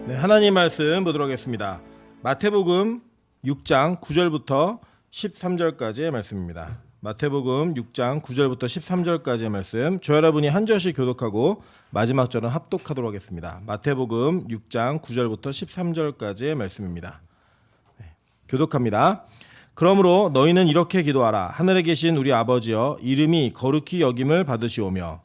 네, 하나님 말씀 보도록 하겠습니다. 마태복음 6장 9절부터 13절까지의 말씀입니다. 마태복음 6장 9절부터 13절까지의 말씀, 저 여러분이 한 절씩 교독하고 마지막 절은 합독하도록 하겠습니다. 마태복음 6장 9절부터 13절까지의 말씀입니다. 네, 교독합니다. 그러므로 너희는 이렇게 기도하라. 하늘에 계신 우리 아버지여, 이름이 거룩히 여김을 받으시오며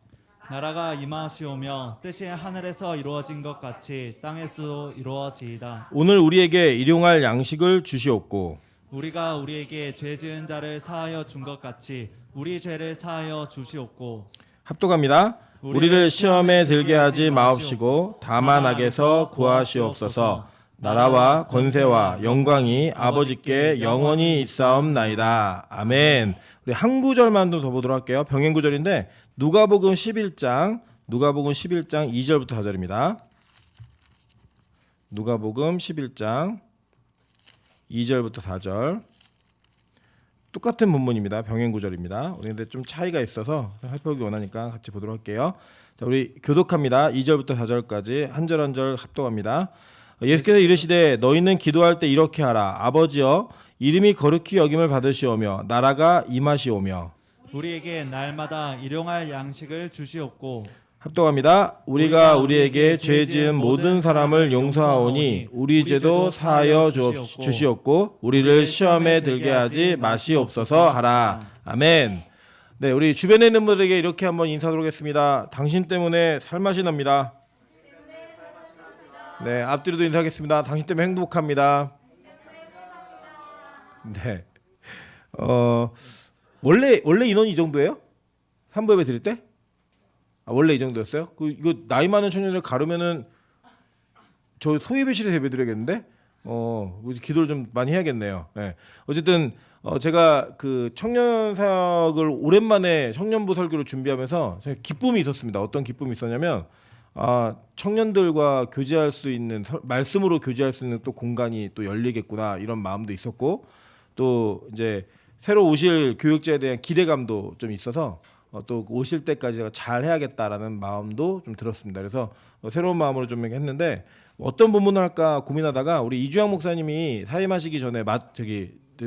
나라가 임하시오며 뜻이 하늘에서 이루어진 것 같이 땅에서도 이루어지이다. 오늘 우리에게 일용할 양식을 주시옵고 우리가 우리에게 죄 지은 자를 사하여 준 것 같이 우리 죄를 사하여 주시옵고. 합독합니다. 우리를 시험에 들게 하지 마옵시고 다만 악에서 구하시옵소서. 나라와 권세와 영광이 아버지께 영원히 있사옵나이다. 아멘. 우리 한 구절만 더 보도록 할게요. 병행 구절인데 누가복음 11장 2절부터 4절입니다. 누가복음 11장 2절부터 4절. 똑같은 본문입니다. 병행 구절입니다. 우리 근데 좀 차이가 있어서 살펴보기 원하니까 같이 보도록 할게요. 자, 우리 교독합니다. 2절부터 4절까지 한 절 한 절 합독합니다. 예수께서 이르시되 너희는 기도할 때 이렇게 하라. 아버지여, 이름이 거룩히 여김을 받으시오며 나라가 임하시오며. 우리에게 날마다 일용할 양식을 주시옵고. 합독합니다. 우리가 우리에게 죄 지은 모든 사람을 용서하오니 우리 죄도 사하여 주시옵고 우리를 시험에 들게 하지 마시옵소서 하라. 아멘. 네, 우리 주변에 있는 분들에게 이렇게 한번 인사하도록 하겠습니다. 당신 때문에 살맛이 납니다. 네, 앞뒤로도 인사하겠습니다. 당신 때문에 행복합니다. 네. 원래 인원이 이 정도예요? 3부 예배 드릴 때? 원래 이 정도였어요? 이거 나이 많은 청년들 가르면은 저 소예배실에 예배 드려야겠는데? 기도를 좀 많이 해야겠네요. 네. 어쨌든 제가 그 청년 사역을 오랜만에 청년부 설교를 준비하면서 기쁨이 있었습니다. 어떤 기쁨이 있었냐면 청년들과 교제할 수 있는 말씀으로 교제할 수 있는 또 공간이 또 열리겠구나 이런 마음도 있었고 또 이제 새로 오실 교육자에 대한 기대감도 좀 있어서 또 오실 때까지 제가 잘 해야겠다라는 마음도 좀 들었습니다. 그래서 새로운 마음으로 좀 했는데 어떤 본문을 할까 고민하다가 우리 이주영 목사님이 사임하시기 전에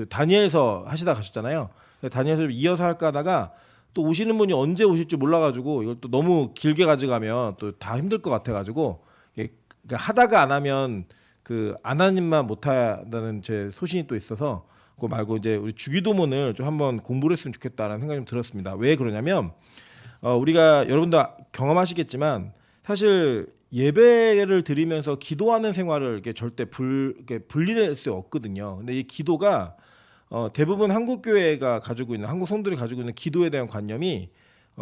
다니엘서 하시다 가셨잖아요. 다니엘서 이어서 할까 하다가 또 오시는 분이 언제 오실지 몰라가지고 이걸 또 너무 길게 가져가면 또 다 힘들 것 같아가지고 하다가 안 하면 안 하님만 못한다는 제 소신이 또 있어서 그거 말고 이제 우리 주기도문을 좀 한번 공부를 했으면 좋겠다라는 생각이 좀 들었습니다. 왜 그러냐면 우리가 여러분도 경험하시겠지만 사실 예배를 드리면서 기도하는 생활을 이렇게 절대 분리될 수 없거든요. 근데 이 기도가 대부분 한국 교회가 가지고 있는 한국 성도들이 가지고 있는 기도에 대한 관념이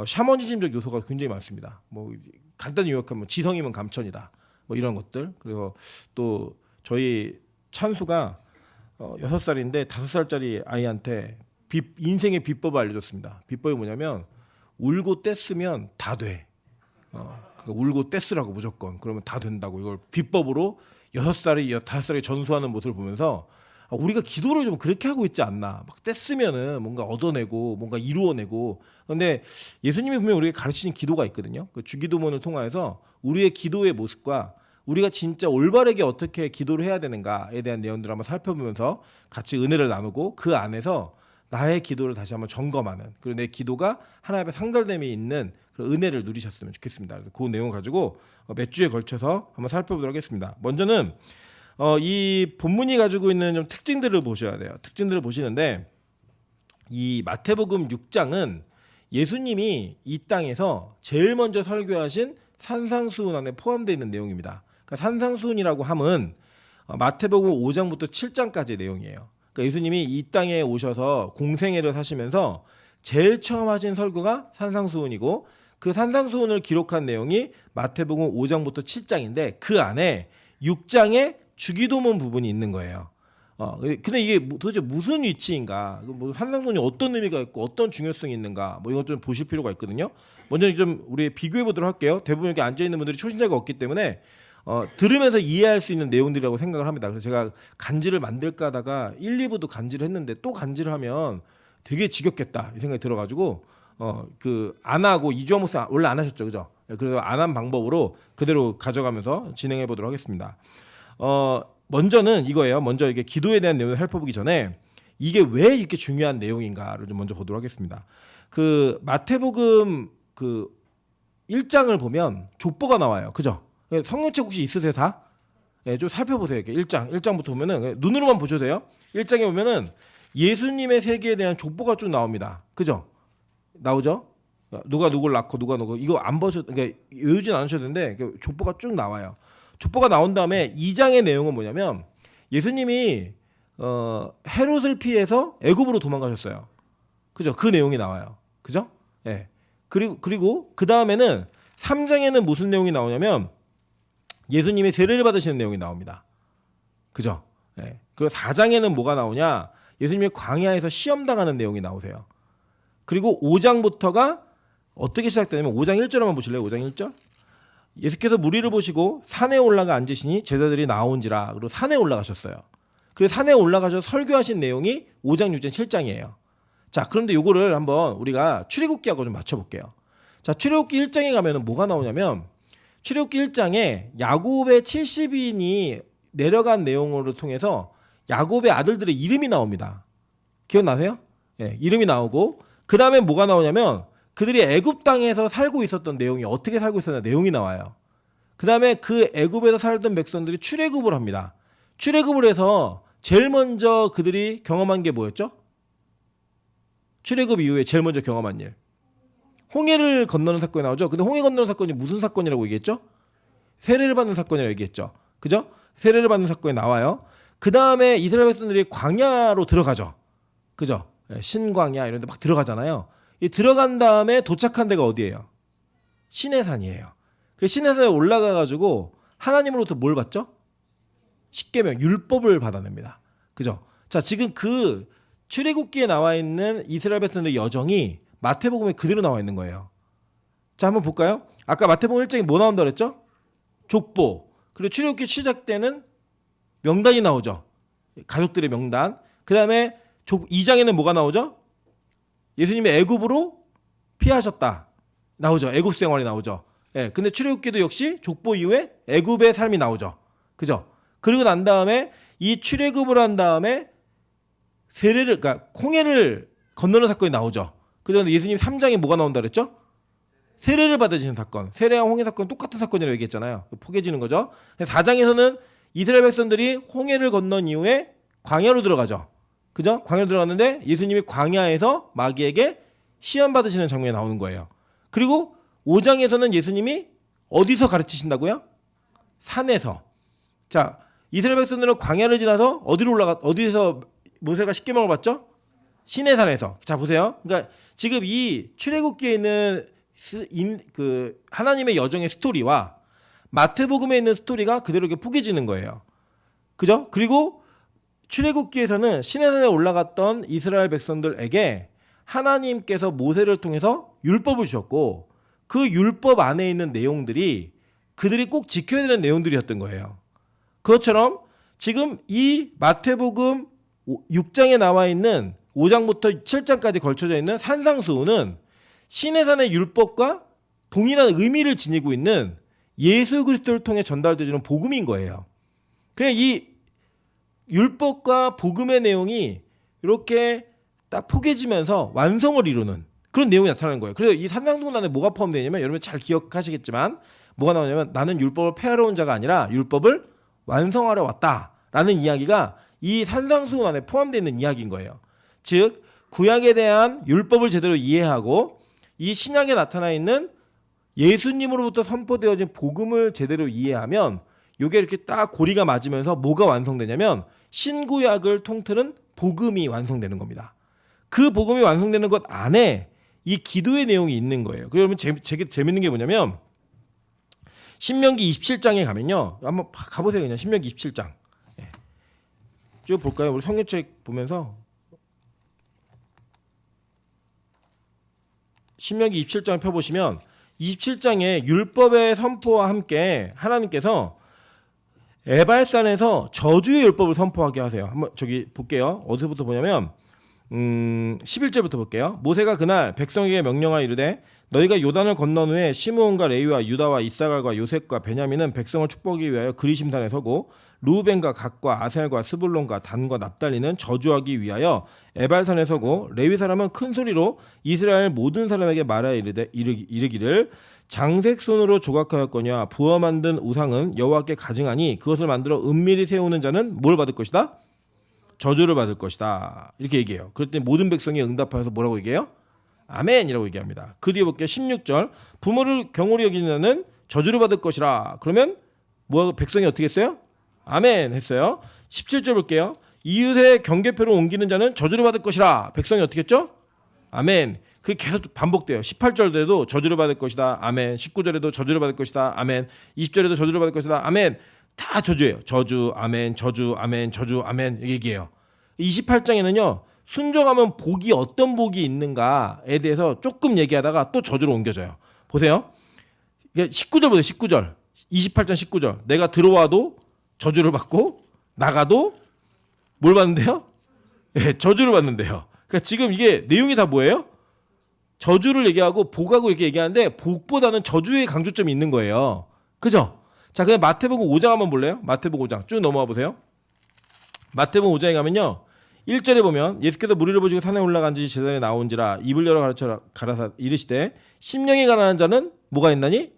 샤머니즘적 요소가 굉장히 많습니다. 뭐 간단히 요약하면 지성이면 감천이다. 뭐 이런 것들. 그리고 또 저희 찬수가 6살인데 5살짜리 아이한테 인생의 비법을 알려줬습니다. 비법이 뭐냐면 울고 떼쓰면 다 돼. 그러니까 울고 떼쓰라고 무조건. 그러면 다 된다고. 이걸 비법으로 6살이 5살이 전수하는 모습을 보면서 우리가 기도를 좀 그렇게 하고 있지 않나. 막 떼쓰면은 뭔가 얻어내고 뭔가 이루어내고. 그런데 예수님이 분명 우리에게 가르치신 기도가 있거든요. 그 주기도문을 통해서 우리의 기도의 모습과 우리가 진짜 올바르게 어떻게 기도를 해야 되는가에 대한 내용들을 한번 살펴보면서 같이 은혜를 나누고 그 안에서 나의 기도를 다시 한번 점검하는, 그리고 내 기도가 하나님 앞에 상달됨이 있는 그런 은혜를 누리셨으면 좋겠습니다. 그래서 그 내용을 가지고 몇 주에 걸쳐서 한번 살펴보도록 하겠습니다. 먼저는 이 본문이 가지고 있는 좀 특징들을 보셔야 돼요. 특징들을 보시는데 이 마태복음 6장은 예수님이 이 땅에서 제일 먼저 설교하신 산상수훈 안에 포함되어 있는 내용입니다. 그러니까 산상수훈이라고 함은 마태복음 5장부터 7장까지의 내용이에요. 그러니까 예수님이 이 땅에 오셔서 공생애를 사시면서 제일 처음 하신 설교가 산상수훈이고 그 산상수훈을 기록한 내용이 마태복음 5장부터 7장인데 그 안에 6장에 주기도문 부분이 있는 거예요. 근데 이게 도대체 무슨 위치인가? 뭐 산상수훈이 어떤 의미가 있고 어떤 중요성이 있는가? 뭐 이건 좀 보실 필요가 있거든요. 먼저 좀 우리 비교해 보도록 할게요. 대부분 여기 앉아 있는 분들이 초신자가 없기 때문에 들으면서 이해할 수 있는 내용들이라고 생각을 합니다. 그래서 제가 간지를 만들까 하다가 1, 2부도 간지를 했는데 또 간지를 하면 되게 지겹겠다 이 생각이 들어가지고 안 하고 이주환 목사 원래 안 하셨죠, 그죠? 그래서 안 한 방법으로 그대로 가져가면서 진행해 보도록 하겠습니다. 먼저는 이거예요. 먼저 이게 기도에 대한 내용을 살펴보기 전에 이게 왜 이렇게 중요한 내용인가를 좀 먼저 보도록 하겠습니다. 그 마태복음 그 1장을 보면 족보가 나와요. 그죠? 성경책 혹시 있으세요 다? 예, 좀 살펴보세요. 이렇게 1장부터 보면은 눈으로만 보셔도 돼요. 1장에 보면은 예수님의 세계에 대한 족보가 쭉 나옵니다. 그죠? 나오죠? 누가 누굴 낳고 누가 누구 이거 안 보셔도 그러니까 외우진 않으셔도 되는데 족보가 쭉 나와요. 족보가 나온 다음에 2장의 내용은 뭐냐면 예수님이 헤롯을 피해서 애굽으로 도망가셨어요. 그죠? 그 내용이 나와요. 그죠? 예. 그리고 그 다음에는 3장에는 무슨 내용이 나오냐면 예수님이 세례를 받으시는 내용이 나옵니다. 그죠? 예. 그리고 4장에는 뭐가 나오냐? 예수님이 광야에서 시험 당하는 내용이 나오세요. 그리고 5장부터가 어떻게 시작되냐면 5장 1절 한번 보실래요? 5장 1절. 예수께서 무리를 보시고 산에 올라가 앉으시니 제자들이 나온지라. 그리고 산에 올라가셨어요. 그래서 산에 올라가셔서 설교하신 내용이 5장, 6장, 7장이에요. 자, 그런데 요거를 한번 우리가 출애굽기하고 좀 맞춰볼게요. 자, 출애굽기 1장에 가면은 뭐가 나오냐면 출애굽기 1장에 야곱의 70인이 내려간 내용으로 통해서 야곱의 아들들의 이름이 나옵니다. 기억나세요? 예, 이름이 나오고 그 다음에 뭐가 나오냐면 그들이 애굽 땅에서 살고 있었던 내용이 어떻게 살고 있었나 내용이 나와요. 그 다음에 그 애굽에서 살던 백성들이 출애굽을 합니다. 출애굽을 해서 제일 먼저 그들이 경험한 게 뭐였죠? 출애굽 이후에 제일 먼저 경험한 일. 홍해를 건너는 사건이 나오죠. 근데 홍해 건너는 사건이 무슨 사건이라고 얘기했죠? 세례를 받는 사건이라고 얘기했죠. 그죠? 세례를 받는 사건이 나와요. 그 다음에 이스라엘 백성들이 광야로 들어가죠. 그죠? 신광야 이런 데 막 들어가잖아요. 이 들어간 다음에 도착한 데가 어디예요? 시내산이에요. 그래서 시내산에 올라가가지고 하나님으로부터 뭘 받죠? 십계명, 율법을 받아냅니다. 그죠? 자, 지금 그 출애굽기에 나와 있는 이스라엘 백성들의 여정이 마태복음에 그대로 나와 있는 거예요. 자, 한번 볼까요? 아까 마태복음 1장에 뭐 나온다 그랬죠? 족보. 그리고 출애굽기 시작 때는 명단이 나오죠. 가족들의 명단. 그 다음에 2장에는 뭐가 나오죠? 예수님이 애굽으로 피하셨다. 나오죠. 애굽 생활이 나오죠. 예, 근데 출애굽기도 역시 족보 이후에 애굽의 삶이 나오죠. 그죠? 그리고 난 다음에 이 출애굽을 한 다음에 세례를, 그러니까 홍해를 건너는 사건이 나오죠. 그런데 예수님 3장에 뭐가 나온다 그랬죠? 세례를 받으시는 사건. 세례와 홍해 사건 똑같은 사건이라고 얘기했잖아요. 포개지는 거죠. 4장에서는 이스라엘 백성들이 홍해를 건넌 이후에 광야로 들어가죠. 그죠? 광야로 들어갔는데 예수님이 광야에서 마귀에게 시험 받으시는 장면이 나오는 거예요. 그리고 5장에서는 예수님이 어디서 가르치신다고요? 산에서. 자, 이스라엘 백성들은 광야를 지나서 어디서 모세가 십계명을 받죠? 시내산에서. 자, 보세요. 그러니까 지금 이 출애굽기에 있는 그 하나님의 여정의 스토리와 마태복음에 있는 스토리가 그대로 이렇게 포개지는 거예요. 그죠? 그리고 출애굽기에서는 시내산에 올라갔던 이스라엘 백성들에게 하나님께서 모세를 통해서 율법을 주셨고 그 율법 안에 있는 내용들이 그들이 꼭 지켜야 되는 내용들이었던 거예요. 그것처럼 지금 이 마태복음 6장에 나와 있는 5장부터 7장까지 걸쳐져 있는 산상수훈은 시내산의 율법과 동일한 의미를 지니고 있는 예수 그리스도를 통해 전달되는 복음인 거예요. 그냥 이 율법과 복음의 내용이 이렇게 딱 포개지면서 완성을 이루는 그런 내용이 나타나는 거예요. 그래서 이 산상수훈 안에 뭐가 포함되냐면 여러분 잘 기억하시겠지만 뭐가 나오냐면 나는 율법을 폐하러 온 자가 아니라 율법을 완성하러 왔다라는 이야기가 이 산상수훈 안에 포함되어 있는 이야기인 거예요. 즉 구약에 대한 율법을 제대로 이해하고 이 신약에 나타나 있는 예수님으로부터 선포되어진 복음을 제대로 이해하면 이게 이렇게 딱 고리가 맞으면서 뭐가 완성되냐면 신구약을 통틀은 복음이 완성되는 겁니다. 그 복음이 완성되는 것 안에 이 기도의 내용이 있는 거예요. 그러면 재밌는 게 뭐냐면 신명기 27장에 가면요. 한번 가보세요. 그냥 신명기 27장. 쭉 볼까요? 우리 성경책 보면서 신명기 27장을 펴보시면 27장에 율법의 선포와 함께 하나님께서 에발산에서 저주의 율법을 선포하게 하세요. 한번 저기 볼게요. 어디서부터 보냐면 11절부터 볼게요. 모세가 그날 백성에게 명령하여 이르되 너희가 요단을 건넌 후에 시므온과 레위와 유다와 이사갈과 요셉과 베냐민은 백성을 축복하기 위하여 그리심산에 서고 루벤과 갓과 아셀과 스불론과 단과 납달리는 저주하기 위하여 에발산에 서고 레위 사람은 큰 소리로 이스라엘 모든 사람에게 말하여 이르기를 장색 손으로 조각하였거니와 부어 만든 우상은 여호와께 가증하니 그것을 만들어 은밀히 세우는 자는 뭘 받을 것이다? 저주를 받을 것이다. 이렇게 얘기해요. 그랬더니 모든 백성이 응답하여서 뭐라고 얘기해요? 아멘이라고 얘기합니다. 그 뒤에 볼게요. 16절 부모를 경홀히 여기는 자는 저주를 받을 것이라. 그러면 뭐 백성이 어떻게 했어요? 아멘 했어요. 17절 볼게요. 이웃의 경계표를 옮기는 자는 저주를 받을 것이라. 백성이 어떻게 했죠? 아멘. 그게 계속 반복돼요. 18절에도 저주를 받을 것이다. 아멘. 19절에도 저주를 받을 것이다. 아멘. 20절에도 저주를 받을 것이다. 아멘. 다 저주예요. 저주, 아멘, 저주, 아멘, 저주, 아멘 얘기해요. 28장에는요. 순종하면 복이 어떤 복이 있는가에 대해서 조금 얘기하다가 또 저주로 옮겨져요. 보세요. 19절 보세요. 19절. 28장 19절. 내가 들어와도 저주를 받고 나가도 뭘 받는데요? 네, 저주를 받는데요. 그러니까 지금 이게 내용이 다 뭐예요? 저주를 얘기하고 복하고 이렇게 얘기하는데 복보다는 저주의 강조점이 있는 거예요. 그죠? 자, 그냥 마태복음 5장 한번 볼래요? 마태복음 5장 쭉 넘어가 보세요. 마태복음 5장에 가면요. 1절에 보면 예수께서 무리를 보시고 산에 올라간지 제단에 나온지라 입을 열어 가라사 이르시되 심령이 가난한 자는 뭐가 있나니?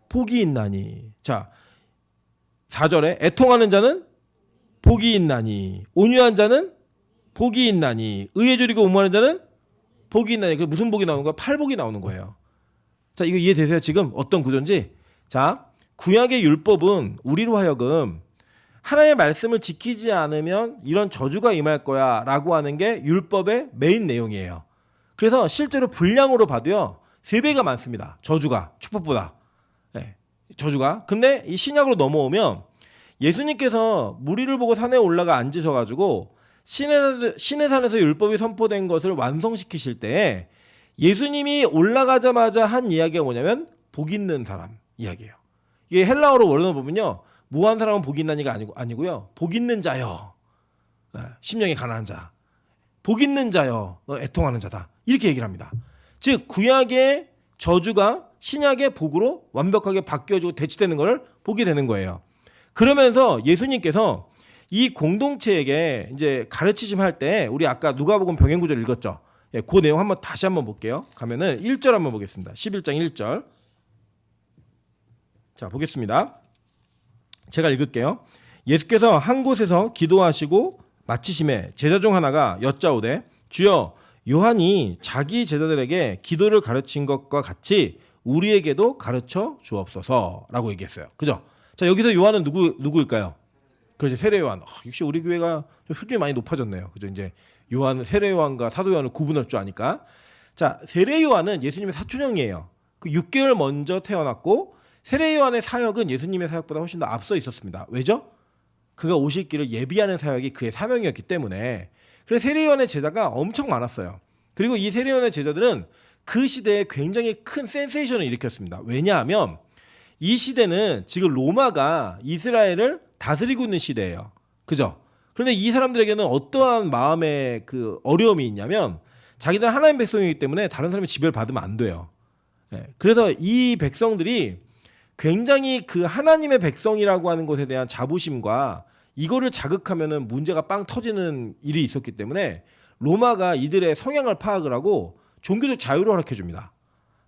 복이 있나니. 자, 4절에 애통하는 자는 복이 있나니. 온유한 자는 복이 있나니. 의에 줄이고 옹호하는 자는 복이 있나니. 그 무슨 복이 나오는 거야? 팔복이 나오는 거예요. 자, 이거 이해되세요? 지금 어떤 구조인지. 자, 구약의 율법은 우리로 하여금 하나님의 말씀을 지키지 않으면 이런 저주가 임할 거야 라고 하는 게 율법의 메인 내용이에요. 그래서 실제로 분량으로 봐도요 3배가 많습니다. 저주가 축복보다. 네, 저주가. 근데 이 신약으로 넘어오면 예수님께서 무리를 보고 산에 올라가 앉으셔가지고 신의 산에서 율법이 선포된 것을 완성시키실 때 예수님이 올라가자마자 한 이야기가 뭐냐면 복 있는 사람 이야기예요. 이게 헬라어로 원어를 보면요 무한 사람은 복이 있나니가 아니고요. 복 있는 자여. 심령이 가난한 자. 복 있는 자여. 너 애통하는 자다. 이렇게 얘기를 합니다. 즉 구약의 저주가 신약의 복으로 완벽하게 바뀌어지고 대치되는 것을 보게 되는 거예요. 그러면서 예수님께서 이 공동체에게 이제 가르치심 할 때 우리 아까 누가복음 병행 구절 읽었죠. 예, 그 내용 한번 다시 한번 볼게요. 가면은 1절 한번 보겠습니다. 11장 1절. 자, 보겠습니다. 제가 읽을게요. 예수께서 한 곳에서 기도하시고 마치심에 제자 중 하나가 여짜오되 주여 요한이 자기 제자들에게 기도를 가르친 것과 같이 우리에게도 가르쳐 주옵소서라고 얘기했어요. 그죠? 자, 여기서 요한은 누구일까요? 그렇죠. 세례 요한. 역시 우리 교회가 수준이 많이 높아졌네요. 그죠? 이제 요한, 세례 요한과 사도 요한을 구분할 줄 아니까. 자, 세례 요한은 예수님의 사촌형이에요. 그 6개월 먼저 태어났고 세례 요한의 사역은 예수님의 사역보다 훨씬 더 앞서 있었습니다. 왜죠? 그가 오실 길을 예비하는 사역이 그의 사명이었기 때문에. 그래서 세례 요한의 제자가 엄청 많았어요. 그리고 이 세례 요한의 제자들은 그 시대에 굉장히 큰 센세이션을 일으켰습니다. 왜냐하면 이 시대는 지금 로마가 이스라엘을 다스리고 있는 시대예요. 그죠? 그런데 이 사람들에게는 어떠한 마음의 그 어려움이 있냐면 자기들 하나님 백성이기 때문에 다른 사람의 지배를 받으면 안 돼요. 그래서 이 백성들이 굉장히 그 하나님의 백성이라고 하는 것에 대한 자부심과 이거를 자극하면은 문제가 빵 터지는 일이 있었기 때문에 로마가 이들의 성향을 파악을 하고 종교적 자유를 허락해 줍니다.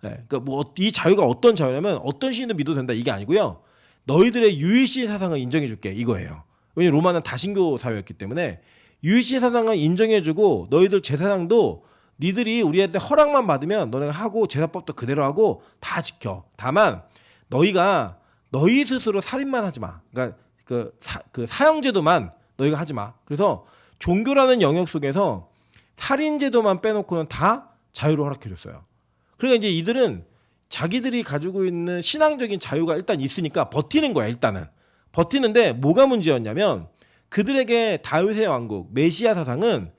그러니까 뭐 이 자유가 어떤 자유냐면 어떤 신을 믿어도 된다 이게 아니고요. 너희들의 유일신 사상을 인정해 줄게 이거예요. 왜냐면 로마는 다신교 사회였기 때문에 유일신 사상을 인정해 주고 너희들 제사상도 니들이 우리한테 허락만 받으면 너네가 하고 제사법도 그대로 하고 다 지켜. 다만 너희가 너희 스스로 살인만 하지 마. 그러니까 그 사형제도만 너희가 하지 마. 그래서 종교라는 영역 속에서 살인제도만 빼놓고는 다 자유를 허락해 줬어요. 그러니까 이제 이들은 자기들이 가지고 있는 신앙적인 자유가 일단 있으니까 버티는 거야. 일단은 버티는데 뭐가 문제였냐면 그들에게 다윗의 왕국 메시아 사상은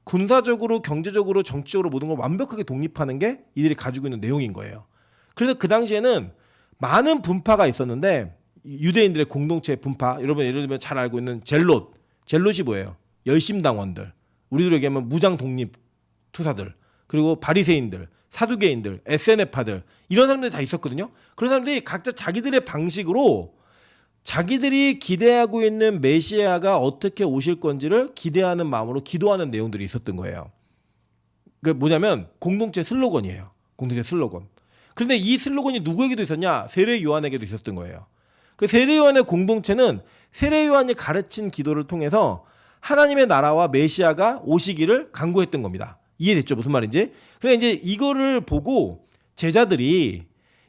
군사적으로 경제적으로 정치적으로 모든 걸 완벽하게 독립하는 게 이들이 가지고 있는 내용인 거예요. 그래서 그 당시에는 많은 분파가 있었는데 유대인들의 공동체 분파 여러분 예를 들면 잘 알고 있는 젤롯이 뭐예요? 열심당원들. 우리들 얘기하면 무장 독립 투사들, 그리고 바리새인들, 사두개인들, SNF파들 이런 사람들이 다 있었거든요. 그런 사람들이 각자 자기들의 방식으로 자기들이 기대하고 있는 메시아가 어떻게 오실 건지를 기대하는 마음으로 기도하는 내용들이 있었던 거예요. 그 뭐냐면 공동체 슬로건이에요. 공동체 슬로건. 그런데 이 슬로건이 누구에게도 있었냐? 세례 요한에게도 있었던 거예요. 그 세례 요한의 공동체는 세례 요한이 가르친 기도를 통해서 하나님의 나라와 메시아가 오시기를 간구했던 겁니다. 이해됐죠? 무슨 말인지? 그래 이제 이거를 보고 제자들이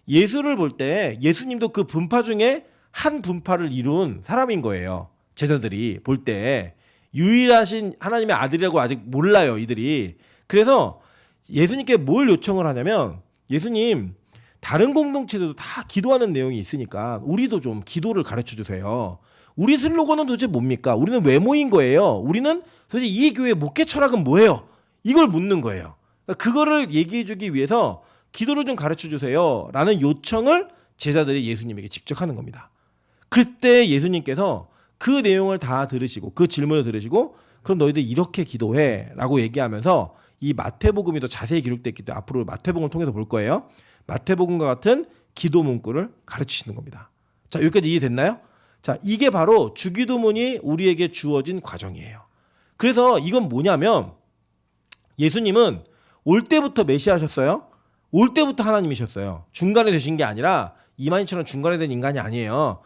예수를 볼 때 예수님도 그 분파 중에 한 분파를 이룬 사람인 거예요. 제자들이 볼 때 유일하신 하나님의 아들이라고 아직 몰라요, 이들이. 그래서 예수님께 뭘 요청을 하냐면 예수님 다른 공동체들도 다 기도하는 내용이 있으니까 우리도 좀 기도를 가르쳐 주세요. 우리 슬로건은 도대체 뭡니까? 우리는 왜 모인 거예요? 우리는 도대체 이 교회 목회 철학은 뭐예요? 이걸 묻는 거예요. 그거를 얘기해 주기 위해서 기도를 좀 가르쳐 주세요 라는 요청을 제자들이 예수님에게 직접 하는 겁니다. 그때 예수님께서 그 내용을 다 들으시고 그 질문을 들으시고 그럼 너희들 이렇게 기도해 라고 얘기하면서 이 마태복음이 더 자세히 기록됐기 때문에 앞으로 마태복음을 통해서 볼 거예요. 마태복음과 같은 기도 문구를 가르치시는 겁니다. 자, 여기까지 이해됐나요? 자, 이게 바로 주기도문이 우리에게 주어진 과정이에요. 그래서 이건 뭐냐면 예수님은 올 때부터 메시아셨어요. 올 때부터 하나님이셨어요. 중간에 되신 게 아니라 이만희처럼 중간에 된 인간이 아니에요.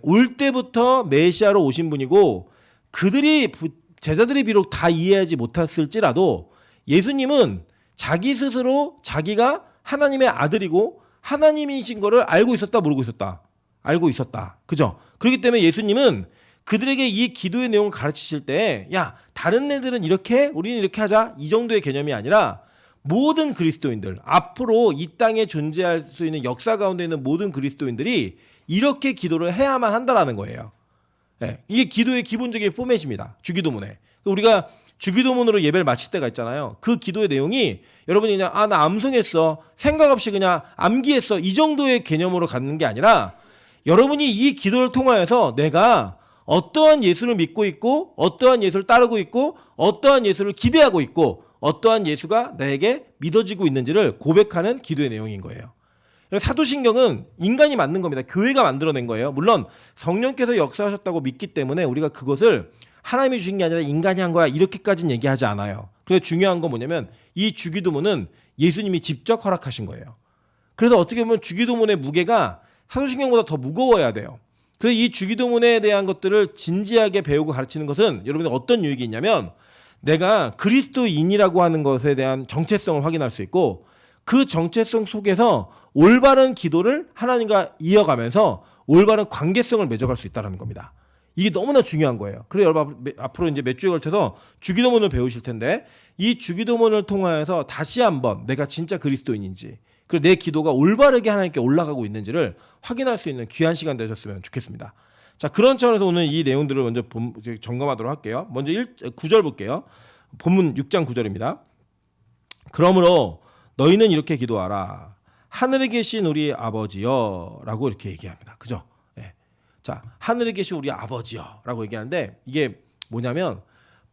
올 때부터 메시아로 오신 분이고 그들이 제자들이 비록 다 이해하지 못했을지라도 예수님은 자기 스스로 자기가 하나님의 아들이고 하나님이신 거를 알고 있었다 모르고 있었다. 알고 있었다. 그죠? 그렇기 때문에 예수님은 그들에게 이 기도의 내용을 가르치실 때 야 다른 애들은 이렇게 우리는 이렇게 하자 이 정도의 개념이 아니라 모든 그리스도인들 앞으로 이 땅에 존재할 수 있는 역사 가운데 있는 모든 그리스도인들이 이렇게 기도를 해야만 한다라는 거예요. 네, 이게 기도의 기본적인 포맷입니다. 주기도문에. 우리가 주기도문으로 예배를 마칠 때가 있잖아요. 그 기도의 내용이 여러분이 그냥 나 암송했어. 생각 없이 그냥 암기했어. 이 정도의 개념으로 갖는 게 아니라 여러분이 이 기도를 통하여서 내가 어떠한 예수를 믿고 있고 어떠한 예수를 따르고 있고 어떠한 예수를 기대하고 있고 어떠한 예수가 나에게 믿어지고 있는지를 고백하는 기도의 내용인 거예요. 사도신경은 인간이 만든 겁니다. 교회가 만들어낸 거예요. 물론 성령께서 역사하셨다고 믿기 때문에 우리가 그것을 하나님이 주신 게 아니라 인간이 한 거야 이렇게까지는 얘기하지 않아요. 그래서 중요한 건 뭐냐면 이 주기도문은 예수님이 직접 허락하신 거예요. 그래서 어떻게 보면 주기도문의 무게가 사도신경보다 더 무거워야 돼요. 그래서 이 주기도문에 대한 것들을 진지하게 배우고 가르치는 것은 여러분이 어떤 유익이 있냐면 내가 그리스도인이라고 하는 것에 대한 정체성을 확인할 수 있고 그 정체성 속에서 올바른 기도를 하나님과 이어가면서 올바른 관계성을 맺어갈 수 있다는 겁니다. 이게 너무나 중요한 거예요. 그래서 여러분 앞으로 이제 몇 주에 걸쳐서 주기도문을 배우실 텐데 이 주기도문을 통하여서 다시 한번 내가 진짜 그리스도인인지 그리고 내 기도가 올바르게 하나님께 올라가고 있는지를 확인할 수 있는 귀한 시간 되셨으면 좋겠습니다. 자, 그런 차원에서 오늘 이 내용들을 먼저 점검하도록 할게요. 먼저 9절 볼게요. 본문 6장 9절입니다. 그러므로 너희는 이렇게 기도하라. 하늘에 계신 우리 아버지여 라고 이렇게 얘기합니다. 그죠? 네. 자, 하늘에 계신 우리 아버지여 라고 얘기하는데 이게 뭐냐면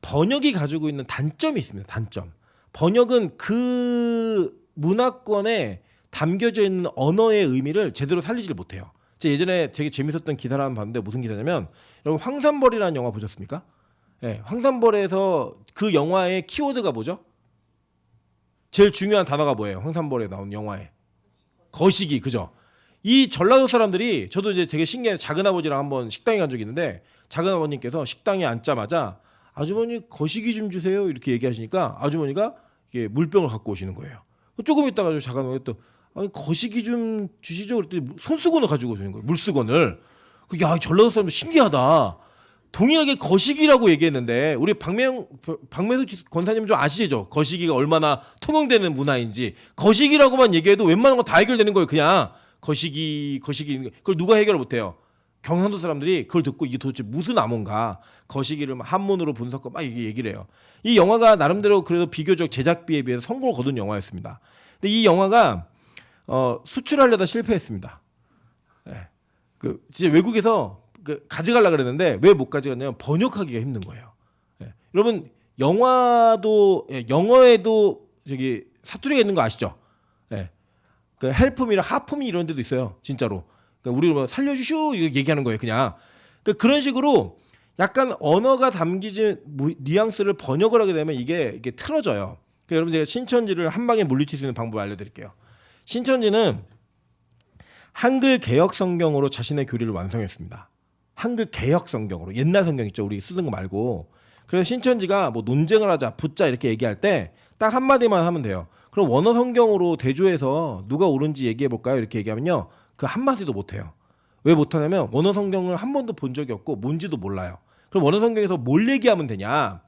번역이 가지고 있는 단점이 있습니다. 단점. 번역은 그 문화권에 담겨져 있는 언어의 의미를 제대로 살리지를 못해요. 제가 예전에 되게 재밌었던 기사를 한번 봤는데 무슨 기사냐면 여러분 황산벌이라는 영화 보셨습니까? 네, 황산벌에서 그 영화의 키워드가 뭐죠? 제일 중요한 단어가 뭐예요? 황산벌에 나온 영화에 거시기. 그죠? 이 전라도 사람들이 저도 이제 되게 신기해요. 작은아버지랑 한번 식당에 간 적이 있는데 작은아버님께서 식당에 앉자마자 아주머니 거시기 좀 주세요 이렇게 얘기하시니까 아주머니가 이게 물병을 갖고 오시는 거예요. 조금 있다가 작은아버지가 또 아니 거시기 좀 주시죠 그랬더니 손수건을 가지고 오시는 거예요. 물수건을. 야 전라도 사람들 신기하다. 동일하게 거시기라고 얘기했는데 우리 박매수 권사님 좀 아시죠? 거시기가 얼마나 통용되는 문화인지. 거시기라고만 얘기해도 웬만한 거 다 해결되는 거예요. 그냥 거시기 그걸 누가 해결을 못해요. 경상도 사람들이 그걸 듣고 이게 도대체 무슨 암호인가 거시기를 한문으로 분석하고 막 이게 얘기를 해요. 이 영화가 나름대로 그래도 비교적 제작비에 비해서 성공을 거둔 영화였습니다. 근데 이 영화가 수출하려다 실패했습니다. 네. 진짜 외국에서 가져가려고 그랬는데 왜 못 가져갔냐면 번역하기가 힘든 거예요. 네. 여러분 영화도 영어에도 저기 사투리가 있는 거 아시죠? 예. 그 헬프미랑 하프미 이런 데도 있어요. 진짜로. 그러니까 우리 뭐 살려주슈 이거 얘기하는 거예요. 그냥. 그러니까 그런 식으로 약간 언어가 담기진 뉘앙스를 번역을 하게 되면 이게 틀어져요. 그러니까 여러분 제가 신천지를 한 방에 물리칠 수 있는 방법을 알려드릴게요. 신천지는 한글 개역 성경으로 자신의 교리를 완성했습니다. 한글 개역 성경으로 옛날 성경 있죠. 우리 쓰던 거 말고. 그래서 신천지가 뭐 논쟁을 하자, 붙자 이렇게 얘기할 때 딱 한마디만 하면 돼요. 그럼 원어 성경으로 대조해서 누가 옳은지 얘기해 볼까요? 이렇게 얘기하면요. 그 한마디도 못 해요. 왜 못하냐면 원어 성경을 한 번도 본 적이 없고 뭔지도 몰라요. 그럼 원어 성경에서 뭘 얘기하면 되냐?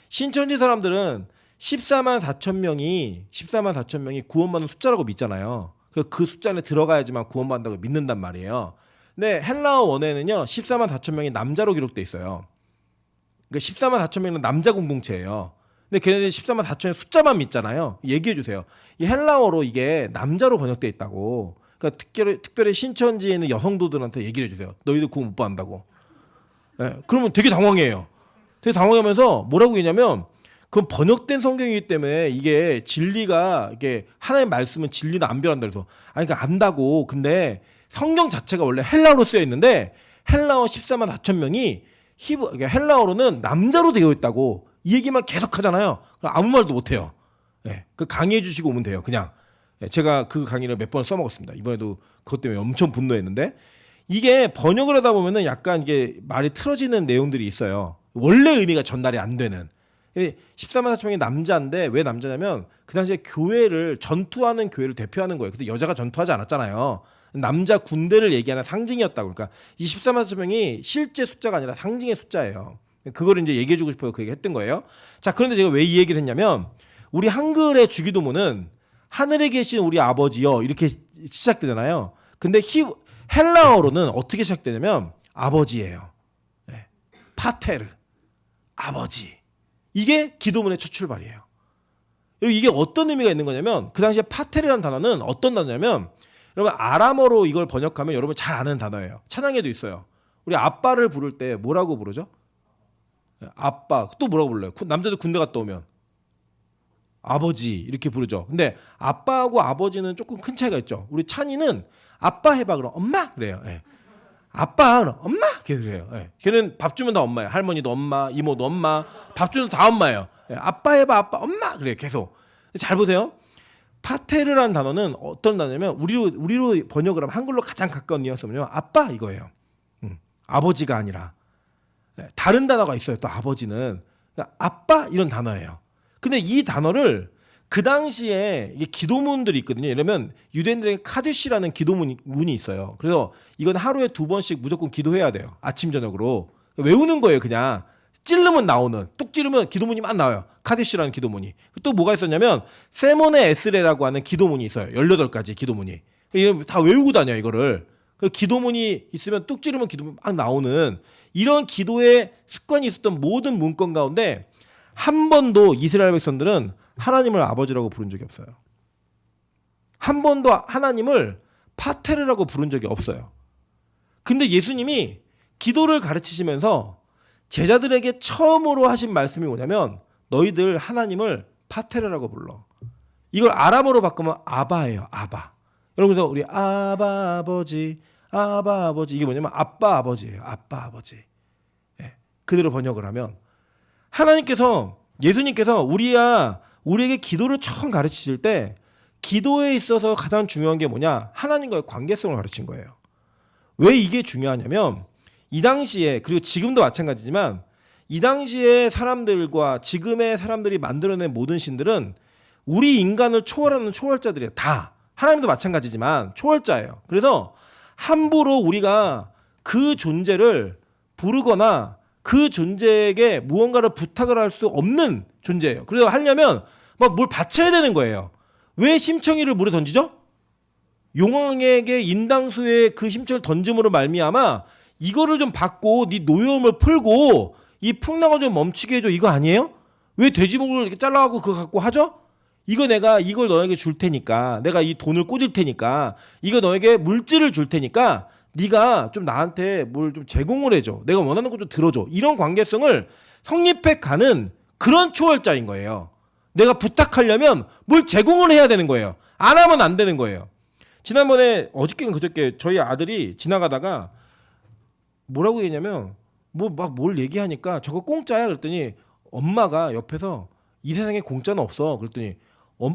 신천지 사람들은 14만 4천 명이 구원받는 숫자라고 믿잖아요. 그래서 그 숫자 안에 들어가야지만 구원받는다고 믿는단 말이에요. 근데 헬라어 원에는요 14만 4천 명이 남자로 기록돼 있어요. 그러니까 14만 4천 명은 남자 공동체예요. 근데 걔네들이 14만 4천의 숫자만 믿잖아요. 얘기해 주세요. 이 헬라어로 이게 남자로 번역돼 있다고. 그러니까 특별히 신천지에 있는 여성도들한테 얘기를 해주세요. 너희들 구원 못 받는다고. 네, 그러면 되게 당황해요. 되게 당황하면서 뭐라고 했냐면 그건 번역된 성경이기 때문에 이게 진리가 이게 하나님의 말씀은 진리는 안 변한다 그래서 아니 그러니까 안다고. 근데 성경 자체가 원래 헬라어로 쓰여 있는데 헬라어 14만 4천 명이 그러니까 헬라어로는 남자로 되어 있다고 이 얘기만 계속 하잖아요. 아무 말도 못 해요. 네, 그 강의해 주시고 오면 돼요. 그냥. 제가 그 강의를 몇 번 써먹었습니다. 이번에도 그것 때문에 엄청 분노했는데 이게 번역을 하다 보면은 약간 이게 말이 틀어지는 내용들이 있어요. 원래 의미가 전달이 안 되는. 14만 4천 명이 남자인데 왜 남자냐면 그 당시에 교회를 전투하는 교회를 대표하는 거예요. 근데 여자가 전투하지 않았잖아요. 남자 군대를 얘기하는 상징이었다고. 그러니까 이 14만 4천 명이 실제 숫자가 아니라 상징의 숫자예요. 그거를 이제 얘기해주고 싶어요. 그 얘기 했던 거예요. 자, 그런데 제가 왜 이 얘기를 했냐면 우리 한글의 주기도문은 하늘에 계신 우리 아버지여 이렇게 시작되잖아요. 근데 헬라어로는 어떻게 시작되냐면 아버지예요. 네. 파테르 아버지. 이게 기도문의 첫 출발이에요. 그리고 이게 어떤 의미가 있는 거냐면 그 당시에 파테르라는 단어는 어떤 단어냐면 여러분 아람어로 이걸 번역하면 여러분 잘 아는 단어예요. 찬양에도 있어요. 우리 아빠를 부를 때 뭐라고 부르죠? 아빠. 또 뭐라고 불러요? 남자들 군대 갔다 오면 아버지 이렇게 부르죠. 근데 아빠하고 아버지는 조금 큰 차이가 있죠. 우리 찬이는 아빠 해봐 그럼 엄마 그래요. 예. 아빠 그럼 엄마 그래요. 예. 걔는 밥 주면 다 엄마예요. 할머니도 엄마, 이모도 엄마, 밥 주면 다 엄마예요. 예. 아빠 해봐 아빠 엄마 그래요. 계속. 잘 보세요. 파테르라는 단어는 어떤 단어냐면 우리로 번역을 하면 한글로 가장 가까운 뉘앙스는요. 아빠 이거예요. 아버지가 아니라 다른 단어가 있어요. 또 아버지는 그러니까 아빠 이런 단어예요. 근데 이 단어를 그 당시에 이게 기도문들이 있거든요. 이러면 유대인들에게 카두시라는 기도문이 있어요. 그래서 이건 하루에 2번씩 무조건 기도해야 돼요. 아침 저녁으로 외우는 거예요. 그냥 찌르면 나오는 뚝 찌르면 기도문이 막 나와요. 카두시라는 기도문이. 또 뭐가 있었냐면 세모네 에스레라고 하는 기도문이 있어요. 18가지 기도문이. 다 외우고 다녀요. 이거를. 기도문이 있으면 뚝 찌르면 기도문이 막 나오는 이런 기도의 습관이 있었던 모든 문건 가운데 한 번도 이스라엘 백성들은 하나님을 아버지라고 부른 적이 없어요. 한 번도 하나님을 파테르라고 부른 적이 없어요. 근데 예수님이 기도를 가르치시면서 제자들에게 처음으로 하신 말씀이 뭐냐면 너희들 하나님을 파테르라고 불러. 이걸 아람어로 바꾸면 아바예요. 아바. 여러분 그래서 우리 아바 아버지 이게 뭐냐면 아빠 아버지예요. 아빠 아버지. 예. 그대로 번역을 하면 예수님께서 우리에게 기도를 처음 가르치실 때 기도에 있어서 가장 중요한 게 뭐냐? 하나님과의 관계성을 가르친 거예요. 왜 이게 중요하냐면 이 당시에 그리고 지금도 마찬가지지만 이 당시에 사람들과 지금의 사람들이 만들어낸 모든 신들은 우리 인간을 초월하는 초월자들이에요. 다. 하나님도 마찬가지지만 초월자예요. 그래서 함부로 우리가 그 존재를 부르거나 그 존재에게 무언가를 부탁을 할 수 없는 존재예요. 그래서 하려면 막 뭘 바쳐야 되는 거예요. 왜 심청이를 물에 던지죠? 용왕에게 인당수에 그 심청을 던짐으로 말미암아 이거를 좀 받고 네 노여움을 풀고 이 풍랑을 좀 멈추게 해줘. 이거 아니에요? 왜 돼지목을 이렇게 잘라갖고 그거 갖고 하죠? 내가 이걸 너에게 줄 테니까 내가 이 돈을 꽂을 테니까 이거 너에게 물질을 줄 테니까 네가 좀 나한테 뭘 좀 제공을 해줘. 내가 원하는 것 좀 들어줘. 이런 관계성을 성립해 가는 그런 초월자인 거예요. 내가 부탁하려면 뭘 제공을 해야 되는 거예요. 안 하면 안 되는 거예요. 지난번에 어저께는 그저께 저희 아들이 지나가다가 뭐라고 얘기했냐면 뭐 막 뭘 얘기하니까 저거 공짜야 그랬더니 엄마가 옆에서 이 세상에 공짜는 없어 그랬더니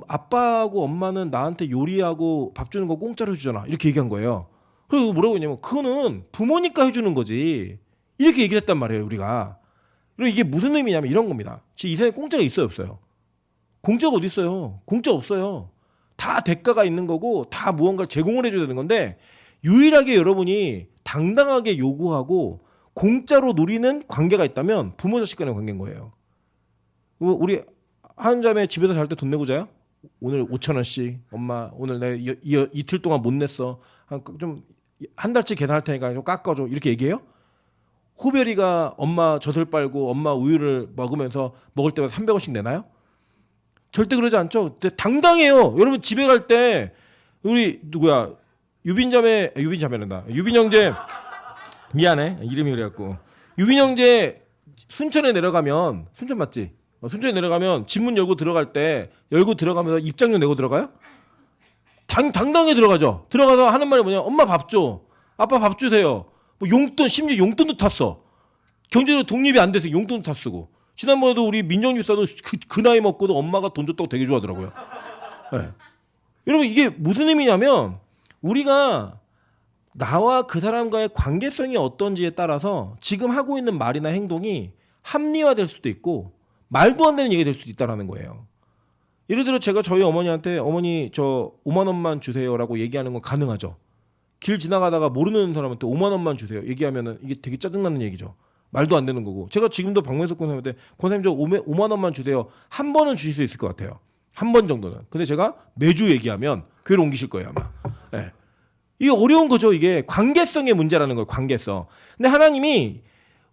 아빠하고 엄마는 나한테 요리하고 밥 주는 거 공짜로 주잖아 이렇게 얘기한 거예요. 그리고 뭐라고 했냐면 그거는 부모니까 해주는 거지 이렇게 얘기를 했단 말이에요 우리가. 그리고 이게 무슨 의미냐면 이런 겁니다. 이 세상에 공짜가 있어요 없어요? 공짜가 어디 있어요? 공짜 없어요. 다 대가가 있는 거고 다 무언가를 제공을 해줘야 되는 건데 유일하게 여러분이 당당하게 요구하고 공짜로 누리는 관계가 있다면 부모 자식 간의 관계인 거예요. 우리 한 자매 집에서 잘 때 돈 내고 자요? 오늘 5,000원씩 엄마 오늘 내 이틀 동안 못 냈어. 좀 한 달치 계산할 테니까 좀 깎아줘 이렇게 얘기해요? 호별이가 엄마 젖을 빨고 엄마 우유를 먹으면서 먹을 때마다 300원씩 내나요? 절대 그러지 않죠. 당당해요. 여러분 집에 갈 때 우리 누구야 유빈자매란다. 유빈형제 미안해 이름이 그래갖고 유빈형제 순천에 내려가면 순천 맞지? 순천에 내려가면 집 문 열고 들어갈 때 열고 들어가면서 입장료 내고 들어가요? 당당하게 들어가죠. 들어가서 하는 말이 뭐냐? 엄마 밥 줘. 아빠 밥 주세요. 뭐 용돈 심지어 용돈도 탔어. 경제적으로 독립이 안 돼서 용돈도 다 쓰고. 지난번에도 우리 민정집사도 그 나이 먹고도 엄마가 돈 줬다고 되게 좋아하더라고요. 네. 여러분 이게 무슨 의미냐면 우리가 나와 그 사람과의 관계성이 어떤지에 따라서 지금 하고 있는 말이나 행동이 합리화될 수도 있고 말도 안 되는 얘기가 될 수도 있다는 거예요. 예를 들어 제가 저희 어머니한테 어머니 저 5만 원만 주세요라고 얘기하는 건 가능하죠. 길 지나가다가 모르는 사람한테 5만 원만 주세요 얘기하면은 이게 되게 짜증나는 얘기죠. 말도 안 되는 거고 제가 지금도 박명석 권사님한테 권사님 저 5만 원만 주세요 한 번은 주실 수 있을 것 같아요. 한 번 정도는. 근데 제가 매주 얘기하면 교회로 옮기실 거예요 아마. 네. 이게 어려운 거죠. 이게 관계성의 문제라는 거예요. 관계성. 근데 하나님이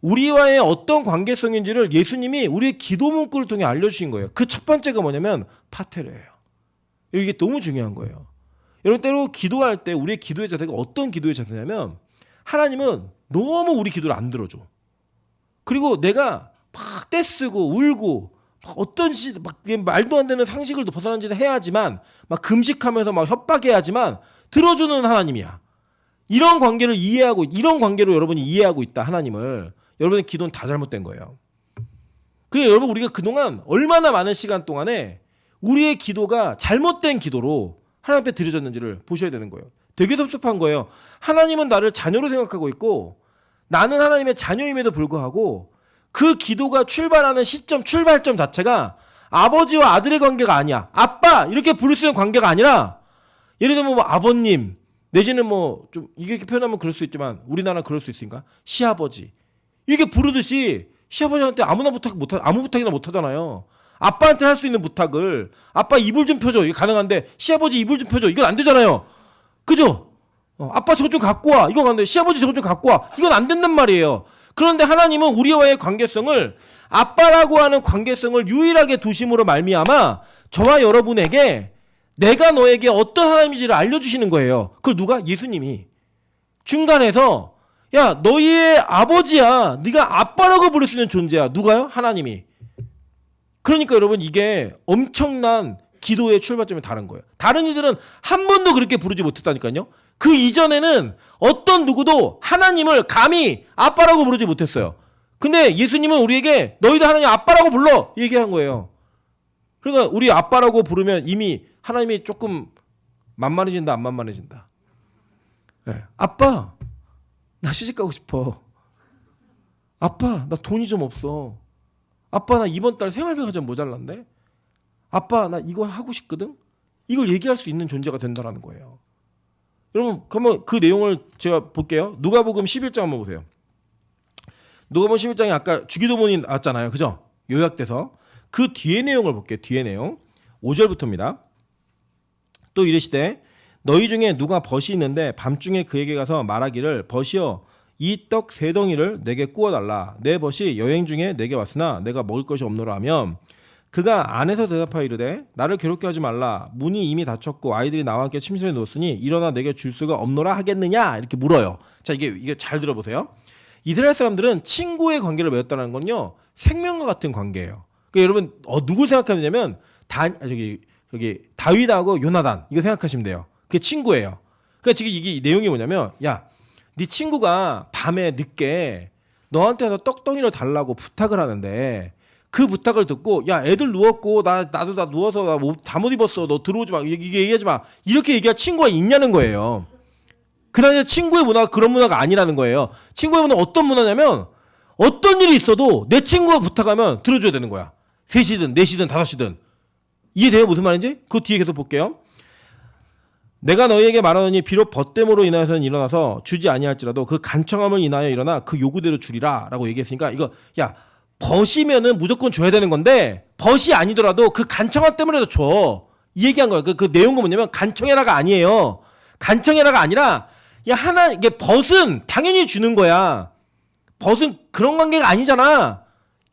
우리와의 어떤 관계성인지를 예수님이 우리의 기도 문구를 통해 알려주신 거예요. 그 첫 번째가 뭐냐면 파테르예요. 이게 너무 중요한 거예요. 여러분 때로 기도할 때 우리의 기도의 자세가 어떤 기도의 자세냐면 하나님은 너무 우리 기도를 안 들어줘. 그리고 내가 막 떼쓰고 울고 막 어떤 막 말도 안 되는 상식을 벗어난 짓을 해야지만 막 금식하면서 막 협박해야지만 들어주는 하나님이야. 이런 관계를 이해하고 이런 관계로 여러분이 이해하고 있다 하나님을. 여러분의 기도는 다 잘못된 거예요. 그래 여러분 우리가 그동안 얼마나 많은 시간 동안에 우리의 기도가 잘못된 기도로 하나님 앞에 드려졌는지를 보셔야 되는 거예요. 되게 섭섭한 거예요. 하나님은 나를 자녀로 생각하고 있고 나는 하나님의 자녀임에도 불구하고 그 기도가 출발하는 시점, 출발점 자체가 아버지와 아들의 관계가 아니야. 아빠 이렇게 부를 수 있는 관계가 아니라 예를 들면 뭐 아버님 내지는 뭐 좀 이렇게 표현하면 그럴 수 있지만 우리나라는 그럴 수 있으니까 시아버지 이렇게 부르듯이 시아버지한테 아무 부탁이나 못 하잖아요. 아빠한테 할 수 있는 부탁을 아빠 이불 좀 펴줘 이게 가능한데 시아버지 이불 좀 펴줘 이건 안 되잖아요. 그죠? 아빠 저거 좀 갖고 와 이건 안 돼. 시아버지 저거 좀 갖고 와 이건 안 된단 말이에요. 그런데 하나님은 우리와의 관계성을 아빠라고 하는 관계성을 유일하게 두심으로 말미암아 저와 여러분에게 내가 너에게 어떤 하나님인지를 알려주시는 거예요. 그걸 누가? 예수님이 중간에서 야 너희의 아버지야 네가 아빠라고 부를 수 있는 존재야. 누가요? 하나님이. 그러니까 여러분 이게 엄청난 기도의 출발점이 다른 거예요. 다른 이들은 한 번도 그렇게 부르지 못했다니까요. 그 이전에는 어떤 누구도 하나님을 감히 아빠라고 부르지 못했어요. 근데 예수님은 우리에게 너희도 하나님 아빠라고 불러 얘기한 거예요. 그러니까 우리 아빠라고 부르면 이미 하나님이 조금 만만해진다 안 만만해진다. 네. 아빠 나 시집 가고 싶어. 아빠 나 돈이 좀 없어. 아빠 나 이번 달 생활비가 좀 모자란데. 아빠 나 이거 하고 싶거든. 이걸 얘기할 수 있는 존재가 된다는 거예요. 여러분 그러면 그 내용을 제가 볼게요. 누가복음 11장 한번 보세요. 누가복음 11장에 아까 주기도문이 나왔잖아요. 그죠? 요약돼서 그 뒤에 내용을 볼게요. 뒤에 내용 5절부터입니다. 또 이르시되 너희 중에 누가 벗이 있는데 밤중에 그에게 가서 말하기를 벗이여 이 떡 세 덩이를 내게 구워달라. 내 벗이 여행 중에 내게 왔으나 내가 먹을 것이 없노라 하면 그가 안에서 대답하여 이르되 나를 괴롭게 하지 말라. 문이 이미 닫혔고 아이들이 나와 함께 침실에 누웠으니 일어나 내게 줄 수가 없노라 하겠느냐 이렇게 물어요. 자 이게 잘 들어보세요. 이스라엘 사람들은 친구의 관계를 맺었다는 건요 생명과 같은 관계예요. 그러니까 여러분 누굴 생각하면 되냐면 여기 다윗하고 요나단 이거 생각하시면 돼요. 그게 친구예요. 그러니까 지금 이게 내용이 뭐냐면 야, 네 친구가 밤에 늦게 너한테 와서 떡덩이를 달라고 부탁을 하는데 그 부탁을 듣고 야 애들 누웠고 나도 다 누워서 나 잠옷 입었어 너 들어오지 마 이게 얘기하지 마 이렇게 얘기할 친구가 있냐는 거예요. 그다음에 친구의 문화가 그런 문화가 아니라는 거예요. 친구의 문화는 어떤 문화냐면 어떤 일이 있어도 내 친구가 부탁하면 들어줘야 되는 거야. 3시든 4시든 5시든 이해돼요? 무슨 말인지? 그 뒤에 계속 볼게요. 내가 너희에게 말하노니 비록 벗됨으로 인하여서는 일어나서 주지 아니할지라도 그 간청함을 인하여 일어나 그 요구대로 주리라 라고 얘기했으니까 이거 야 벗이면은 무조건 줘야 되는 건데 벗이 아니더라도 그 간청함 때문에도 줘. 이 얘기한 거예요. 그 내용은 뭐냐면 간청해라가 아니에요. 간청해라가 아니라 야 하나 이게 벗은 당연히 주는 거야. 벗은 그런 관계가 아니잖아.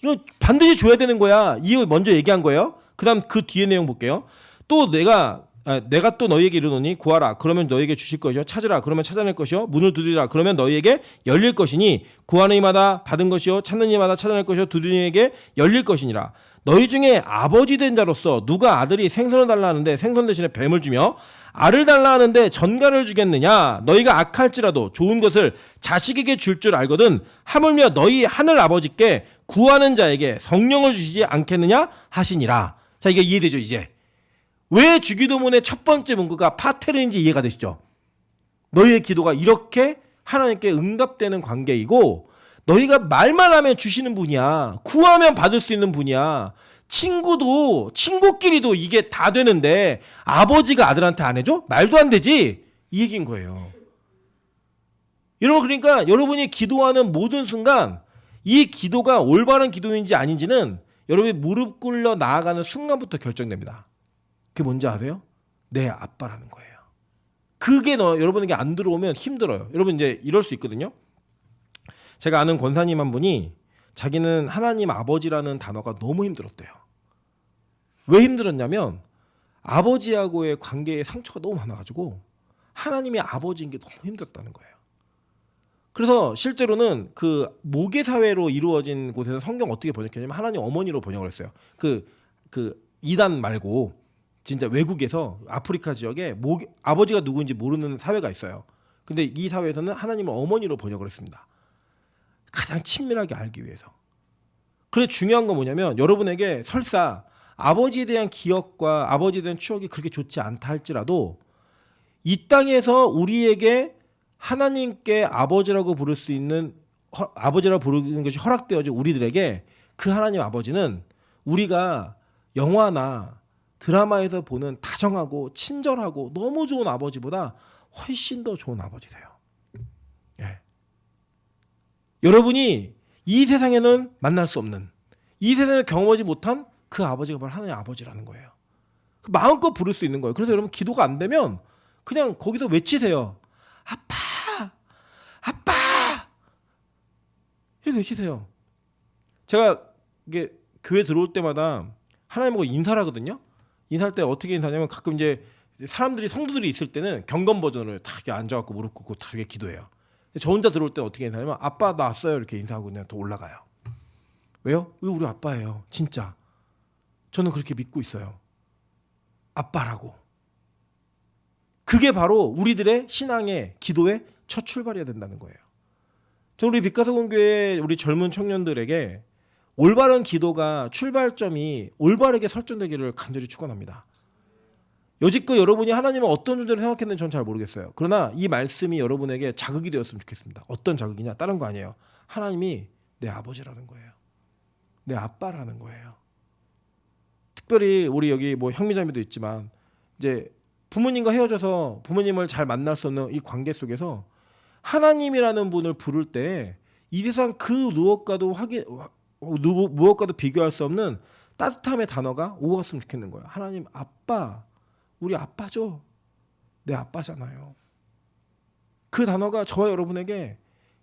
이거 반드시 줘야 되는 거야. 이거 먼저 얘기한 거예요. 그다음 그 뒤에 내용 볼게요. 또 내가 또 너희에게 이르노니 구하라 그러면 너희에게 주실 것이요 찾으라 그러면 찾아낼 것이요 문을 두드리라 그러면 너희에게 열릴 것이니 구하는 이마다 받은 것이요 찾는 이마다 찾아낼 것이요 두드리는 이에게 열릴 것이니라. 너희 중에 아버지 된 자로서 누가 아들이 생선을 달라 하는데 생선 대신에 뱀을 주며 알을 달라 하는데 전갈을 주겠느냐. 너희가 악할지라도 좋은 것을 자식에게 줄 줄 알거든 하물며 너희 하늘 아버지께 구하는 자에게 성령을 주시지 않겠느냐 하시니라. 자 이게 이해되죠 이제. 왜 주기도문의 첫 번째 문구가 파테르인지 이해가 되시죠? 너희의 기도가 이렇게 하나님께 응답되는 관계이고 너희가 말만 하면 주시는 분이야. 구하면 받을 수 있는 분이야. 친구끼리도 이게 다 되는데 아버지가 아들한테 안 해줘? 말도 안 되지? 이 얘기인 거예요. 여러분 그러니까 여러분이 기도하는 모든 순간 이 기도가 올바른 기도인지 아닌지는 여러분이 무릎 꿇려 나아가는 순간부터 결정됩니다. 그게 뭔지 아세요? 내 아빠라는 거예요. 그게 여러분에게 안 들어오면 힘들어요. 여러분 이제 이럴 수 있거든요. 제가 아는 권사님 한 분이 자기는 하나님 아버지라는 단어가 너무 힘들었대요. 왜 힘들었냐면 아버지하고의 관계에 상처가 너무 많아가지고 하나님이 아버지인 게 너무 힘들었다는 거예요. 그래서 실제로는 그 모계 사회로 이루어진 곳에서 성경 어떻게 번역했냐면 하나님 어머니로 번역을 했어요. 그 이단 말고 진짜 외국에서 아프리카 지역에 아버지가 누구인지 모르는 사회가 있어요. 근데 이 사회에서는 하나님을 어머니로 번역을 했습니다. 가장 친밀하게 알기 위해서. 그래 중요한 건 뭐냐면 여러분에게 설사 아버지에 대한 기억과 아버지에 대한 추억이 그렇게 좋지 않다 할지라도 이 땅에서 우리에게 하나님께 아버지라고 부를 수 있는 아버지라고 부르는 것이 허락되어진 우리들에게 그 하나님 아버지는 우리가 영화나 드라마에서 보는 다정하고 친절하고 너무 좋은 아버지보다 훨씬 더 좋은 아버지세요. 예. 여러분이 이 세상에는 만날 수 없는 이 세상에 경험하지 못한 그 아버지가 바로 하나님 아버지라는 거예요. 마음껏 부를 수 있는 거예요. 그래서 여러분 기도가 안 되면 그냥 거기서 외치세요. 아빠! 아빠! 이렇게 외치세요. 제가 이게 교회 들어올 때마다 하나님하고 인사를 하거든요. 인사할 때 어떻게 인사하냐면 가끔 이제 성도들이 있을 때는 경건 버전으로 다 이렇게 앉아갖고 무릎 꿇고 다 이렇게 기도해요. 저 혼자 들어올 때 어떻게 인사하냐면 아빠 나 왔어요 이렇게 인사하고 그냥 또 올라가요. 왜요? 우리 아빠예요. 진짜. 저는 그렇게 믿고 있어요. 아빠라고. 그게 바로 우리들의 신앙의 기도의 첫 출발이어야 된다는 거예요. 저 우리 빛가서공교회 우리 젊은 청년들에게 올바른 기도가 출발점이 올바르게 설정되기를 간절히 축원합니다. 여지껏 여러분이 하나님을 어떤 존재로 생각했는지 전 잘 모르겠어요. 그러나 이 말씀이 여러분에게 자극이 되었으면 좋겠습니다. 어떤 자극이냐? 다른 거 아니에요. 하나님이 내 아버지라는 거예요. 내 아빠라는 거예요. 특별히 우리 여기 뭐 형제자매도 있지만 이제 부모님과 헤어져서 부모님을 잘 만날 수 없는 이 관계 속에서 하나님이라는 분을 부를 때 이 세상 그 무엇과도 비교할 수 없는 따뜻함의 단어가 오갔으면 좋겠는 거예요. 하나님 아빠, 우리 아빠죠. 내 아빠잖아요. 그 단어가 저와 여러분에게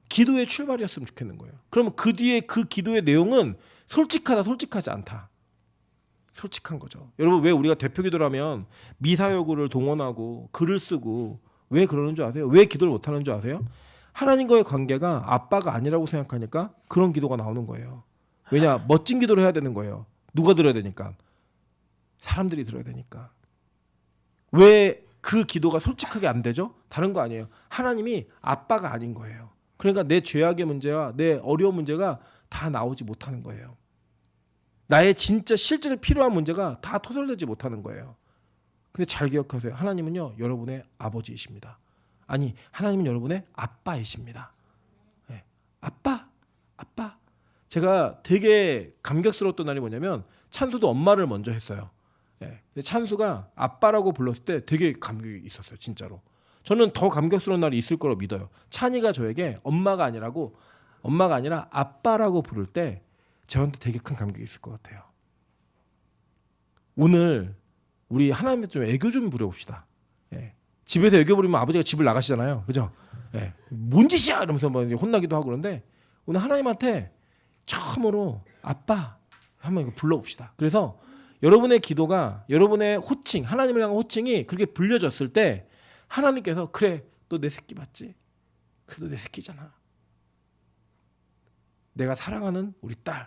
기도의 출발이었으면 좋겠는 거예요. 그러면 그 뒤에 그 기도의 내용은 솔직하다, 솔직하지 않다. 솔직한 거죠. 여러분 왜 우리가 대표 기도를 하면 미사여구를 동원하고 글을 쓰고 왜 그러는 줄 아세요? 왜 기도를 못하는 줄 아세요? 하나님과의 관계가 아빠가 아니라고 생각하니까 그런 기도가 나오는 거예요. 왜냐? 멋진 기도를 해야 되는 거예요. 누가 들어야 되니까? 사람들이 들어야 되니까. 왜 그 기도가 솔직하게 안 되죠? 다른 거 아니에요. 하나님이 아빠가 아닌 거예요. 그러니까 내 죄악의 문제와 내 어려운 문제가 다 나오지 못하는 거예요. 나의 진짜 실제로 필요한 문제가 다 토설되지 못하는 거예요. 근데 잘 기억하세요. 하나님은요, 여러분의 아버지이십니다. 아니, 하나님은 여러분의 아빠이십니다. 네. 아빠. 제가 되게 감격스러웠던 날이 뭐냐면 찬수도 엄마를 먼저 했어요. 네. 찬수가 아빠라고 불렀을 때 되게 감격이 있었어요. 진짜로. 저는 더 감격스러운 날이 있을 거라고 믿어요. 찬이가 저에게 엄마가 아니라 아빠라고 부를 때 저한테 되게 큰 감격이 있을 것 같아요. 오늘 우리 하나님한테 좀 애교 좀 부려봅시다. 예. 집에서 애교 부리면 아버지가 집을 나가시잖아요. 그죠? 예. 뭔 짓이야! 이러면서 막 이제 혼나기도 하고 그런데 오늘 하나님한테 처음으로 아빠 한번 이거 불러봅시다. 그래서 여러분의 기도가 여러분의 호칭, 하나님을 향한 호칭이 그렇게 불려졌을 때 하나님께서 그래, 너 내 새끼 맞지? 그래도 내 새끼잖아. 내가 사랑하는 우리 딸,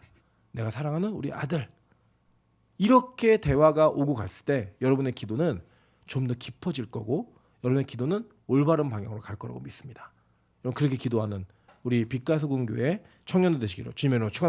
내가 사랑하는 우리 아들. 이렇게 대화가 오고 갔을 때 여러분의 기도는 좀 더 깊어질 거고 여러분의 기도는 올바른 방향으로 갈 거라고 믿습니다. 여러분 그렇게 기도하는 우리 빛가수군교회 청년들 되시기를 주님의 이름으로 축원합니다.